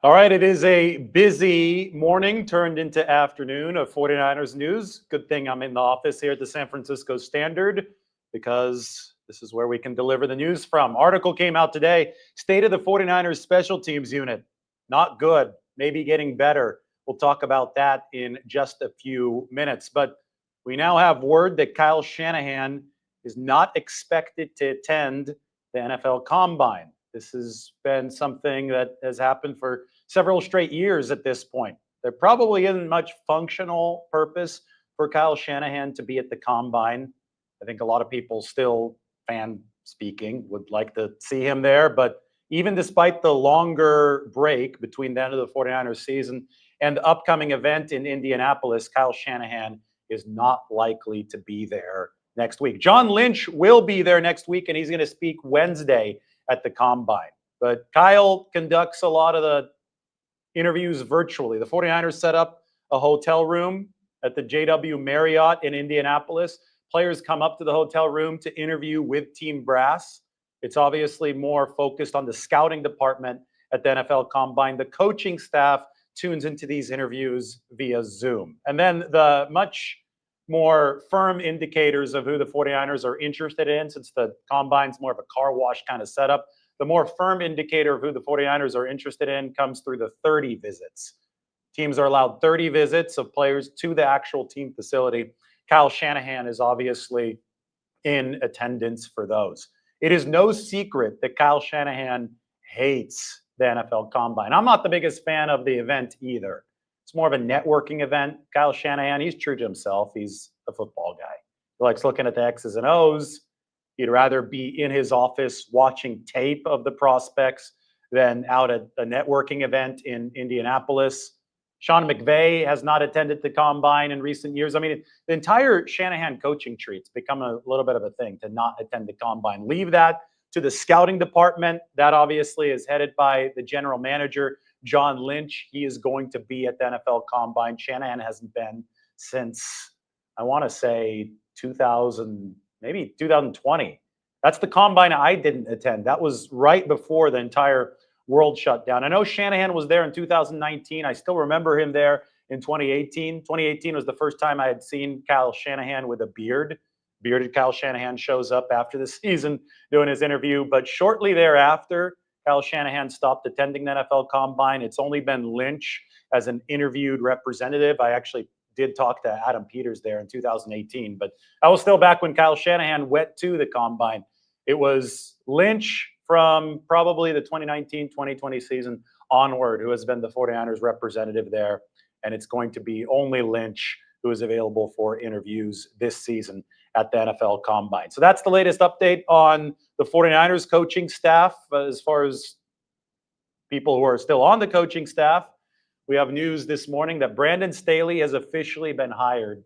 All right, it is a busy morning turned into afternoon of 49ers news. Good thing I'm in the office here at the San Francisco Standard because this is where we can deliver the news from. Article came out today, State of the 49ers Special Teams Unit. Not good, maybe getting better. We'll talk about that in just a few minutes. But we now have word that Kyle Shanahan is not expected to attend the NFL Combine. This has been something that has happened for several straight years at this point. There probably isn't much functional purpose for Kyle Shanahan to be at the Combine. I think a lot of people still, fan speaking, would like to see him there. But even despite the longer break between the end of the 49ers season and the upcoming event in Indianapolis, Kyle Shanahan is not likely to be there next week. John Lynch will be there next week, and he's going to speak Wednesday at the Combine. But Kyle conducts a lot of the interviews virtually. The 49ers set up a hotel room at the JW Marriott in Indianapolis. Players come up to the hotel room to interview with team brass. It's obviously more focused on the scouting department at the NFL Combine. The coaching staff tunes into these interviews via Zoom. And then the much more firm indicators of who the 49ers are interested in, since the Combine's more of a car wash kind of setup, the more firm indicator of who the 49ers are interested in comes through the 30 visits. Teams are allowed 30 visits of players to the actual team facility. Kyle Shanahan is obviously in attendance for those. It is no secret that Kyle Shanahan hates the NFL Combine. I'm not the biggest fan of the event either. It's more of a networking event. Kyle Shanahan, he's true to himself. He's a football guy. He likes looking at the X's and O's. He'd rather be in his office watching tape of the prospects than out at a networking event in Indianapolis. Sean McVay has not attended the Combine in recent years. I mean, the entire Shanahan coaching tree's become a little bit of a thing to not attend the Combine. Leave that to the scouting department. That obviously is headed by the general manager, John Lynch. He is going to be at the NFL Combine. Shanahan hasn't been since, I want to say, 2000, maybe 2020. That's the Combine I didn't attend. That was right before the entire world shut down. I know Shanahan was there in 2019. I still remember him there in 2018. 2018 was the first time I had seen Kyle Shanahan with a beard. Bearded Kyle Shanahan shows up after the season doing his interview. But shortly thereafter, Kyle Shanahan stopped attending the NFL Combine. It's only been Lynch as an interviewed representative. I actually did talk to Adam Peters there in 2018, but I was still back when Kyle Shanahan went to the Combine. It was Lynch from probably the 2019-2020 season onward who has been the 49ers representative there, and it's going to be only Lynch who is available for interviews this season at the NFL Combine. So that's the latest update on the 49ers coaching staff. As far as people who are still on the coaching staff, we have news this morning that Brandon Staley has officially been hired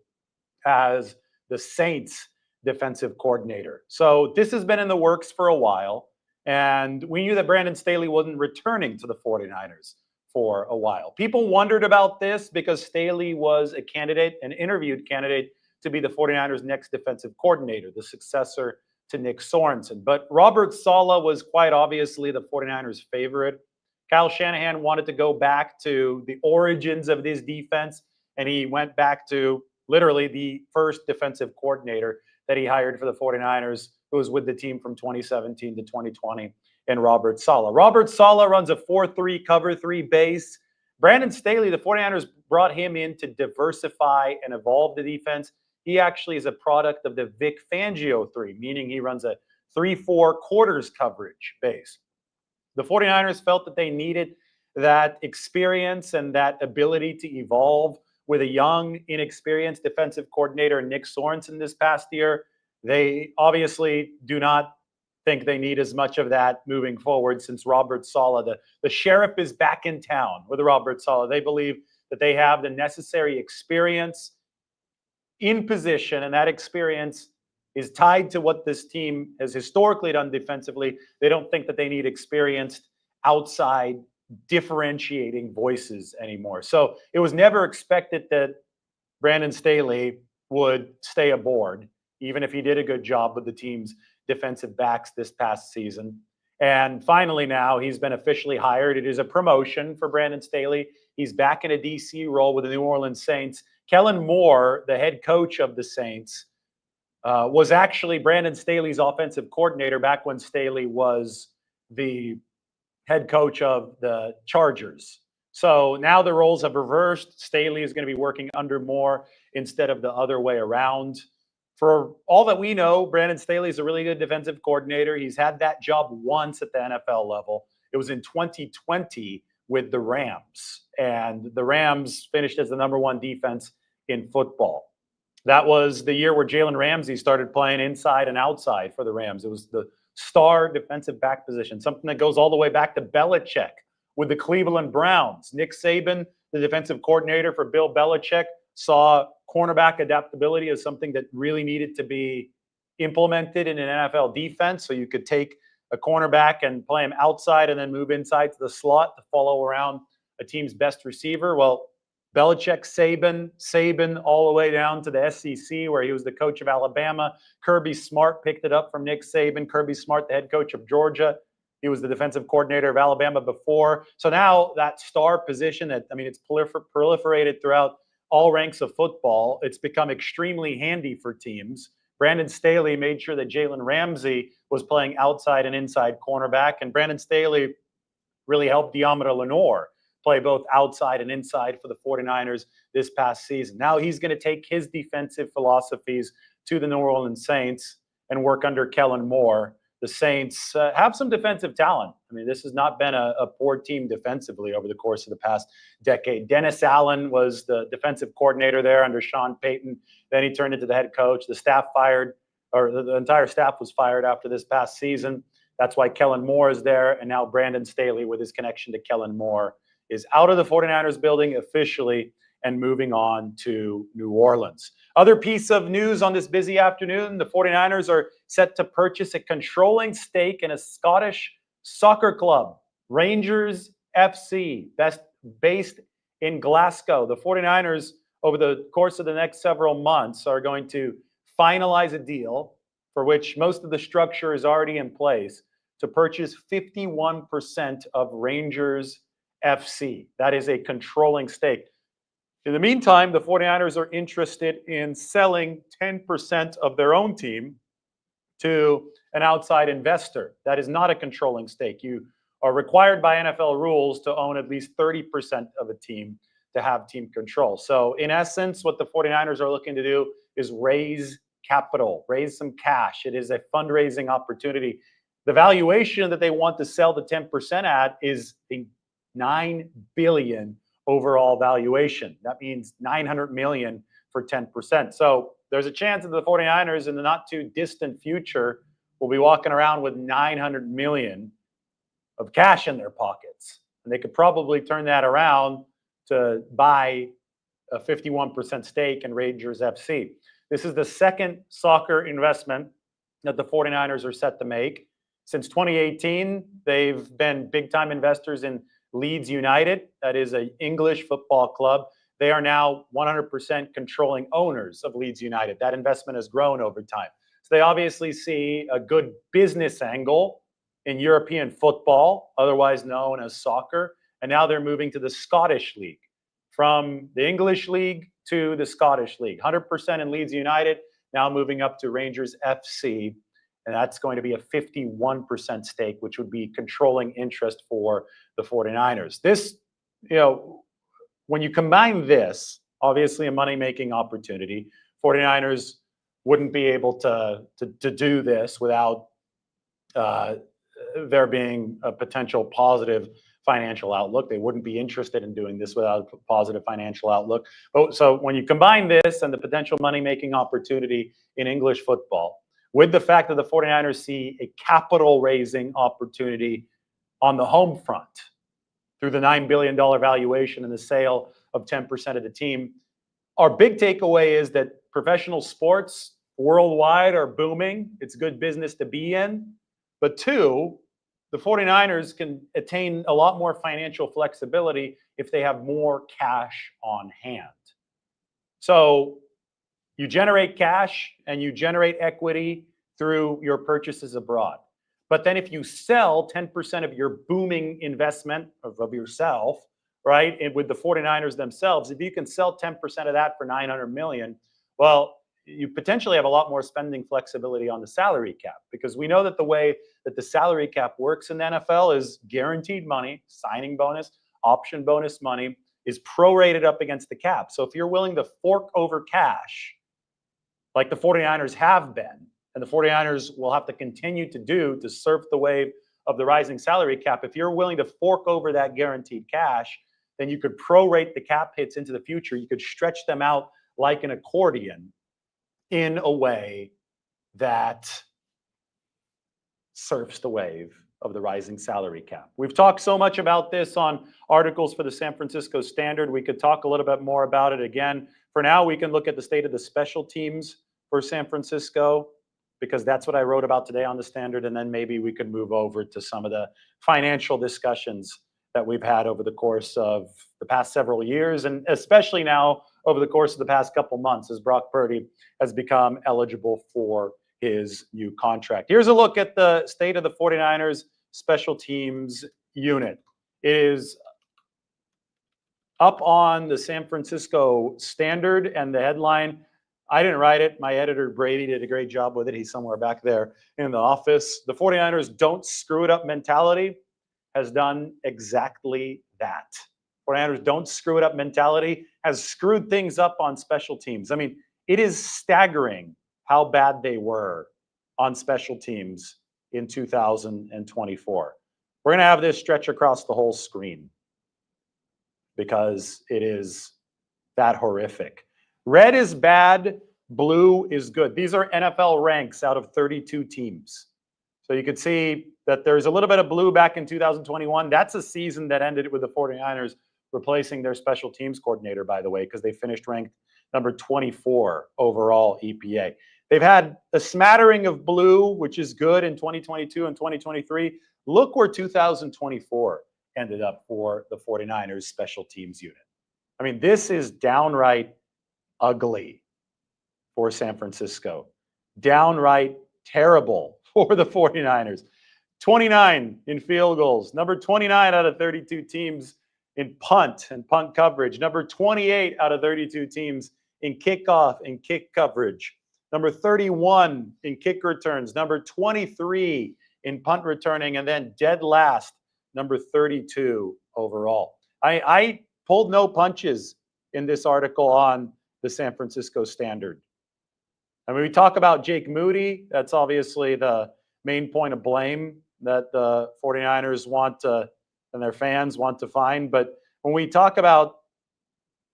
as the Saints defensive coordinator. So this has been in the works for a while, and we knew that Brandon Staley wasn't returning to the 49ers for a while. People wondered about this because Staley was a candidate, an interviewed candidate, to be the 49ers' next defensive coordinator, the successor to Nick Sorensen. But Robert Saleh was quite obviously the 49ers' favorite. Kyle Shanahan wanted to go back to the origins of this defense, and he went back to literally the first defensive coordinator that he hired for the 49ers, who was with the team from 2017 to 2020, and Robert Saleh. Robert Saleh runs a 4-3 cover 3 base. Brandon Staley, the 49ers brought him in to diversify and evolve the defense. He actually is a product of the Vic Fangio 3, meaning he runs a 3-4 quarters coverage base. The 49ers felt that they needed that experience and that ability to evolve with a young, inexperienced defensive coordinator, Nick Sorensen, this past year. They obviously do not think they need as much of that moving forward since Robert Saleh, the sheriff is back in town with Robert Saleh. They believe that they have the necessary experience in position, and that experience is tied to what this team has historically done defensively. They don't think that they need experienced outside differentiating voices anymore. So it was never expected that Brandon Staley would stay aboard, even if he did a good job with the team's defensive backs this past season. And finally, now he's been officially hired. It is a promotion for Brandon Staley. He's back in a DC role with the New Orleans Saints. Kellen Moore, the head coach of the Saints, was actually Brandon Staley's offensive coordinator back when Staley was the head coach of the Chargers. So now the roles have reversed. Staley is going to be working under Moore instead of the other way around. For all that we know, Brandon Staley is a really good defensive coordinator. He's had that job once at the NFL level. It was in 2020 with the Rams, and the Rams finished as the #1 defense in football. That was the year where Jalen Ramsey started playing inside and outside for the Rams. It was the star defensive back position, something that goes all the way back to Belichick with the Cleveland Browns. Nick Saban, the defensive coordinator for Bill Belichick, saw cornerback adaptability as something that really needed to be implemented in an NFL defense. So you could take a cornerback and play him outside and then move inside to the slot to follow around a team's best receiver. Well, Belichick, Saban, all the way down to the SEC, where he was the coach of Alabama. Kirby Smart picked it up from Nick Saban. Kirby Smart, the head coach of Georgia. He was the defensive coordinator of Alabama before. So now that star position, it's proliferated throughout all ranks of football. It's become extremely handy for teams. Brandon Staley made sure that Jalen Ramsey was playing outside and inside cornerback, and Brandon Staley really helped Deommodore Lenoir play both outside and inside for the 49ers this past season. Now he's going to take his defensive philosophies to the New Orleans Saints and work under Kellen Moore. The Saints have some defensive talent. This has not been a poor team defensively over the course of the past decade. Dennis Allen was the defensive coordinator there under Sean Payton. Then he turned into the head coach. The entire staff was fired after this past season. That's why Kellen Moore is there. And now Brandon Staley, with his connection to Kellen Moore, is out of the 49ers building officially and moving on to New Orleans. Other piece of news on this busy afternoon, the 49ers are set to purchase a controlling stake in a Scottish soccer club, Rangers FC, based in Glasgow. The 49ers, over the course of the next several months, are going to finalize a deal for which most of the structure is already in place to purchase 51% of Rangers FC. That is a controlling stake. In the meantime, the 49ers are interested in selling 10% of their own team to an outside investor. That is not a controlling stake. You are required by NFL rules to own at least 30% of a team to have team control. So in essence, what the 49ers are looking to do is raise capital, raise some cash. It is a fundraising opportunity. The valuation that they want to sell the 10% at is a $9 billion overall valuation. That means $900 million for 10%. So there's a chance that the 49ers in the not too distant future will be walking around with $900 million of cash in their pockets. And they could probably turn that around to buy a 51% stake in Rangers FC. This is the second soccer investment that the 49ers are set to make. Since 2018, they've been big-time investors in Leeds United. That is an English football club. They are now 100% controlling owners of Leeds United. That investment has grown over time. So they obviously see a good business angle in European football, otherwise known as soccer. And now they're moving to the Scottish League, from the English League to the Scottish League. 100% in Leeds United, now moving up to Rangers FC. And that's going to be a 51% stake, which would be controlling interest for the 49ers. This, when you combine this, obviously a money-making opportunity, 49ers wouldn't be able to do this without there being a potential positive financial outlook. They wouldn't be interested in doing this without a positive financial outlook. So when you combine this and the potential money-making opportunity in English football, with the fact that the 49ers see a capital raising opportunity on the home front through the $9 billion valuation and the sale of 10% of the team, our big takeaway is that professional sports worldwide are booming. It's good business to be in. But two, the 49ers can attain a lot more financial flexibility if they have more cash on hand. So you generate cash and you generate equity through your purchases abroad. But then if you sell 10% of your booming investment of yourself, right, and with the 49ers themselves, if you can sell 10% of that for $900 million, well, you potentially have a lot more spending flexibility on the salary cap, because we know that the way that the salary cap works in the NFL is guaranteed money, signing bonus, option bonus money is prorated up against the cap. So if you're willing to fork over cash, like the 49ers have been, and the 49ers will have to continue to do to surf the wave of the rising salary cap, if you're willing to fork over that guaranteed cash, then you could prorate the cap hits into the future. You could stretch them out like an accordion in a way that surfs the wave of the rising salary cap. We've talked so much about this on articles for the San Francisco Standard. We could talk a little bit more about it again. For now, we can look at the state of the special teams for San Francisco, because that's what I wrote about today on the Standard, and then maybe we could move over to some of the financial discussions that we've had over the course of the past several years, and especially now over the course of the past couple months as Brock Purdy has become eligible for his new contract. Here's a look at the state of the 49ers special teams unit. It is up on the San Francisco Standard, and the headline, I didn't write it. My editor, Brady, did a great job with it. He's somewhere back there in the office. The 49ers don't screw it up mentality has done exactly that. 49ers don't screw it up mentality has screwed things up on special teams. I mean, it is staggering how bad they were on special teams in 2024. We're going to have this stretch across the whole screen because it is that horrific. Red is bad, blue is good. These are NFL ranks out of 32 teams. So you could see that there's a little bit of blue back in 2021. That's a season that ended with the 49ers replacing their special teams coordinator, by the way, because they finished ranked number 24 overall EPA. They've had a smattering of blue, which is good in 2022 and 2023. Look where 2024 ended up for the 49ers special teams unit. I mean, this is downright ugly for San Francisco. Downright terrible for the 49ers. 29 in field goals, number 29 out of 32 teams in punt and punt coverage, number 28 out of 32 teams in kickoff and kick coverage, number 31 in kick returns, number 23 in punt returning, and then dead last, number 32 overall. I pulled no punches in this article on the San Francisco Standard. I mean, we talk about Jake Moody. That's obviously the main point of blame that the 49ers want to, and their fans want to find. But when we talk about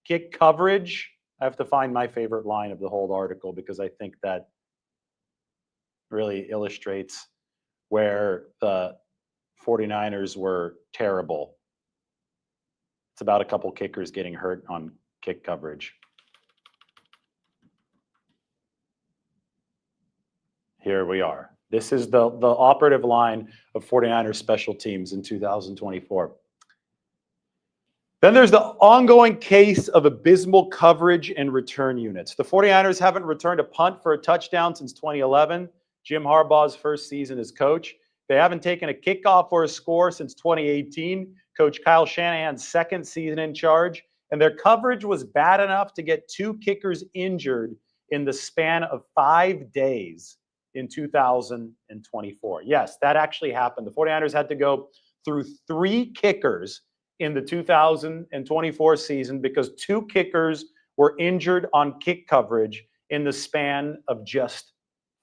kick coverage, I have to find my favorite line of the whole article because I think that really illustrates where the 49ers were terrible. It's about a couple kickers getting hurt on kick coverage. Here we are. This is the operative line of 49ers special teams in 2024. Then there's the ongoing case of abysmal coverage and return units. The 49ers haven't returned a punt for a touchdown since 2011, Jim Harbaugh's first season as coach. They haven't taken a kickoff or a score since 2018, Coach Kyle Shanahan's second season in charge. And their coverage was bad enough to get two kickers injured in the span of 5 days in 2024. Yes, that actually happened. The 49ers had to go through 3 kickers in the 2024 season because 2 kickers were injured on kick coverage in the span of just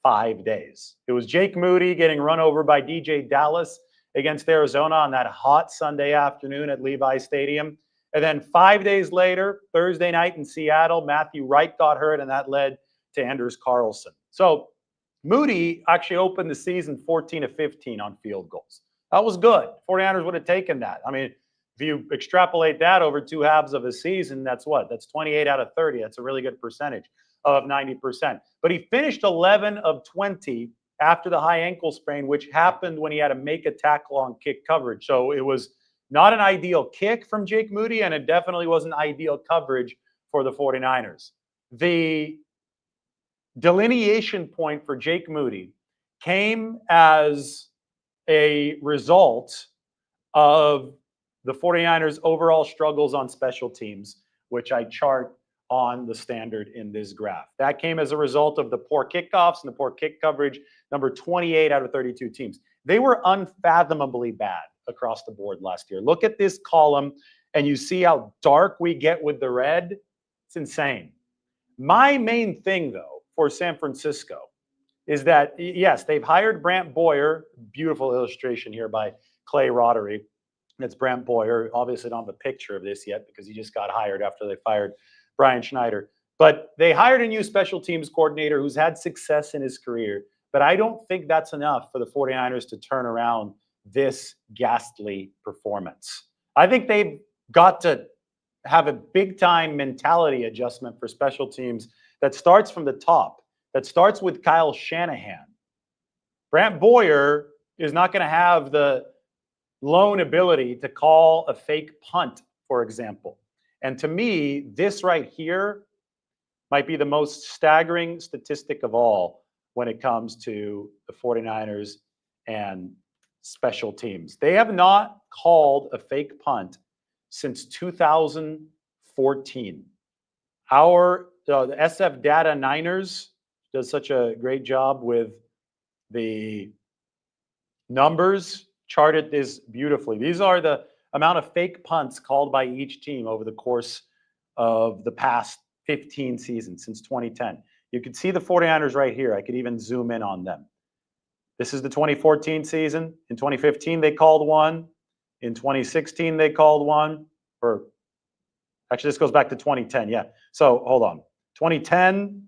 5 days. It was Jake Moody getting run over by DJ Dallas against Arizona on that hot Sunday afternoon at Levi Stadium. And then 5 days later, Thursday night in Seattle, Matthew Wright got hurt, and that led to Anders Carlson. So Moody actually opened the season 14 of 15 on field goals. That was good. 49ers would have taken that. I mean, if you extrapolate that over 2 halves of a season, that's what? That's 28 out of 30. That's a really good percentage of 90%. But he finished 11 of 20 after the high ankle sprain, which happened when he had to make a tackle on kick coverage. So it was not an ideal kick from Jake Moody, and it definitely wasn't ideal coverage for the 49ers. The delineation point for Jake Moody came as a result of the 49ers' overall struggles on special teams, which I chart on the standard in this graph. That came as a result of the poor kickoffs and the poor kick coverage, number 28 out of 32 teams. They were unfathomably bad across the board last year. Look at this column, and you see how dark we get with the red. It's insane. My main thing, though, for San Francisco is that, yes, they've hired Brant Boyer. Beautiful illustration here by Clay Roddery. That's Brant Boyer. Obviously, don't have a picture of this yet because he just got hired after they fired Brian Schneider. But they hired a new special teams coordinator who's had success in his career. But I don't think that's enough for the 49ers to turn around this ghastly performance. I think they've got to have a big-time mentality adjustment for special teams that starts from the top, that starts with Kyle Shanahan. Brant Boyer is not going to have the lone ability to call a fake punt, for example. And to me, this right here might be the most staggering statistic of all when it comes to the 49ers and special teams. They have not called a fake punt since 2014. The SF Data Niners does such a great job with the numbers, charted this beautifully. These are the amount of fake punts called by each team over the course of the past 15 seasons since 2010. You can see the 49ers right here. I could even zoom in on them. This is the 2014 season. In 2015, they called one. In 2016, they called one. Or actually, this goes back to 2010. Yeah. So hold on. 2010,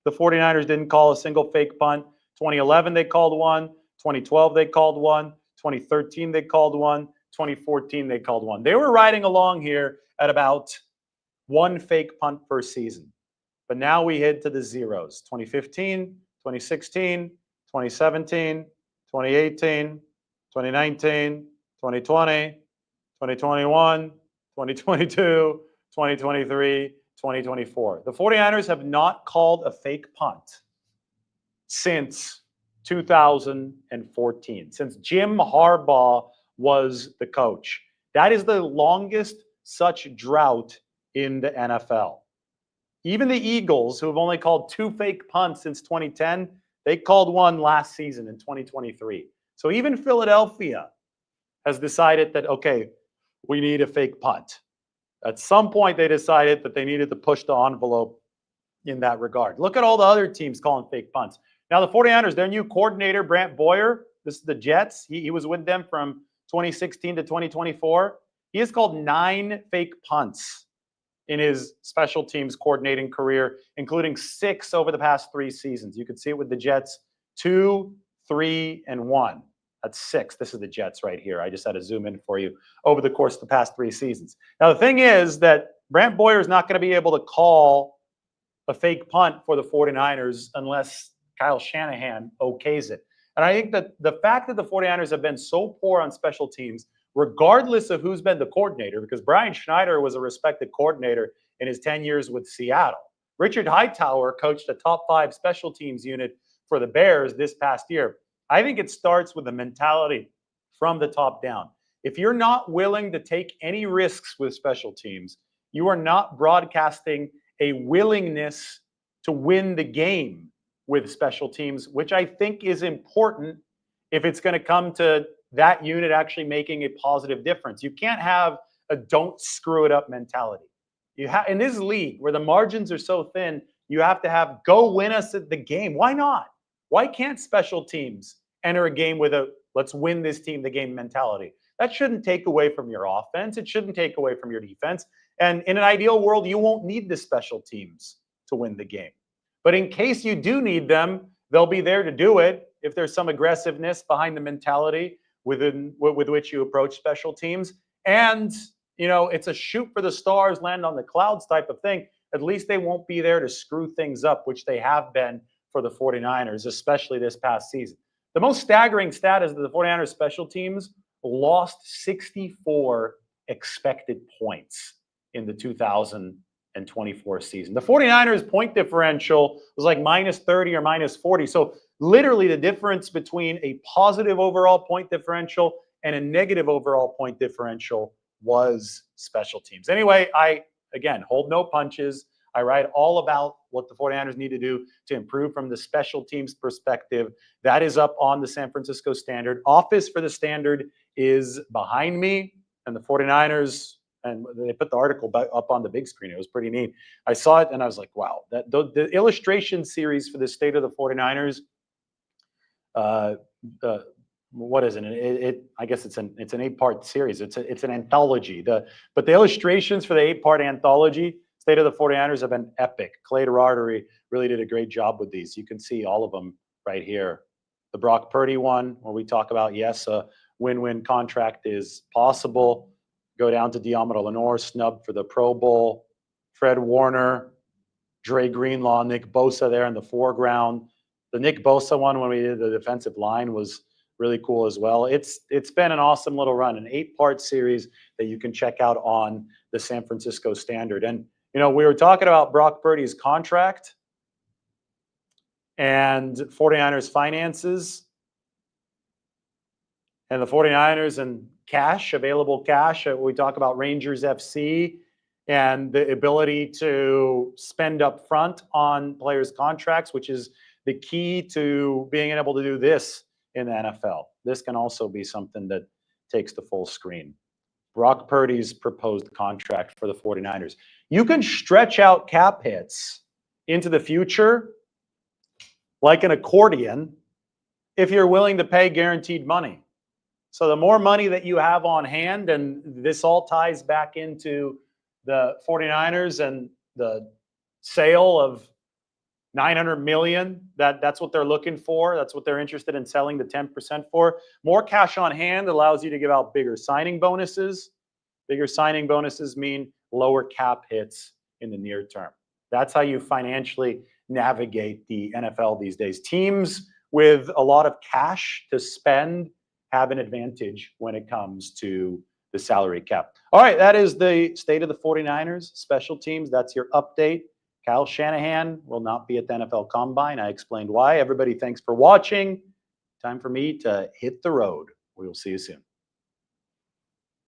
the 49ers didn't call a single fake punt. 2011, they called one. 2012, they called one. 2013, they called one. 2014, they called one. They were riding along here at about one fake punt per season. But now we head to the zeros. 2015, 2016, 2017, 2018, 2019, 2020, 2021, 2022, 2023, 2024. The 49ers have not called a fake punt since 2014, since Jim Harbaugh was the coach. That is the longest such drought in the NFL. Even the Eagles, who have only called two fake punts since 2010, they called one last season in 2023. So even Philadelphia has decided that, okay, we need a fake punt. At some point, they decided that they needed to push the envelope in that regard. Look at all the other teams calling fake punts. Now, the 49ers, their new coordinator, Brant Boyer, this is the Jets. He was with them from 2016 to 2024. He has called 9 fake punts in his special teams coordinating career, including 6 over the past 3 seasons. You can see it with the Jets, 2, 3, and 1. That's 6. This is the Jets right here. I just had to zoom in for you over the course of the past 3 seasons. Now, the thing is that Brant Boyer is not going to be able to call a fake punt for the 49ers unless Kyle Shanahan okays it. And I think that the fact that the 49ers have been so poor on special teams, regardless of who's been the coordinator, because Brian Schneider was a respected coordinator in his 10 years with Seattle. Richard Hightower coached a top 5 special teams unit for the Bears this past year. I think it starts with the mentality from the top down. If you're not willing to take any risks with special teams, you are not broadcasting a willingness to win the game with special teams, which I think is important if it's going to come to that unit actually making a positive difference. You can't have a don't screw it up mentality. You have in this league where the margins are so thin, you have to have go win us at the game. Why not? Why can't special teams enter a game with a let's win this team the game mentality? That shouldn't take away from your offense. It shouldn't take away from your defense. And in an ideal world, you won't need the special teams to win the game. But in case you do need them, they'll be there to do it if there's some aggressiveness behind the mentality with which you approach special teams. And, it's a shoot for the stars, land on the clouds type of thing. At least they won't be there to screw things up, which they have been for the 49ers, especially this past season. The most staggering stat is that the 49ers special teams lost 64 expected points in the 2000 season. The 49ers point differential was like minus 30 or minus 40. So literally the difference between a positive overall point differential and a negative overall point differential was special teams. Anyway, I, again, hold no punches. I write all about what the 49ers need to do to improve from the special teams perspective. That is up on the San Francisco Standard. Office for the Standard is behind me, and the 49ers, and they put the article up on the big screen. It was pretty neat. I saw it and I was like, wow, that the illustration series for the state of the 49ers, what is it? I guess it's an 8-part series. It's an anthology. But the illustrations for the 8-part anthology, State of the 49ers, have been epic. Clay Gerardi really did a great job with these. You can see all of them right here. The Brock Purdy one, where we talk about, yes, a win-win contract is possible. Go down to Diamante Lenore, snubbed for the Pro Bowl. Fred Warner, Dre Greenlaw, Nick Bosa there in the foreground. The Nick Bosa one, when we did the defensive line, was really cool as well. It's been an awesome little run, an 8-part series that you can check out on the San Francisco Standard. And, you know, we were talking about Brock Purdy's contract and 49ers finances and the 49ers and cash, available cash. We talk about Rangers FC and the ability to spend up front on players' contracts, which is the key to being able to do this in the NFL. This can also be something that takes the full screen. Brock Purdy's proposed contract for the 49ers. You can stretch out cap hits into the future like an accordion if you're willing to pay guaranteed money. So the more money that you have on hand, and this all ties back into the 49ers and the sale of $900 million, that's what they're looking for. That's what they're interested in selling the 10% for. More cash on hand allows you to give out bigger signing bonuses. Bigger signing bonuses mean lower cap hits in the near term. That's how you financially navigate the NFL these days. Teams with a lot of cash to spend have an advantage when it comes to the salary cap. All right, that is the state of the 49ers, special teams. That's your update. Kyle Shanahan will not be at the NFL Combine. I explained why. Everybody, thanks for watching. Time for me to hit the road. We will see you soon.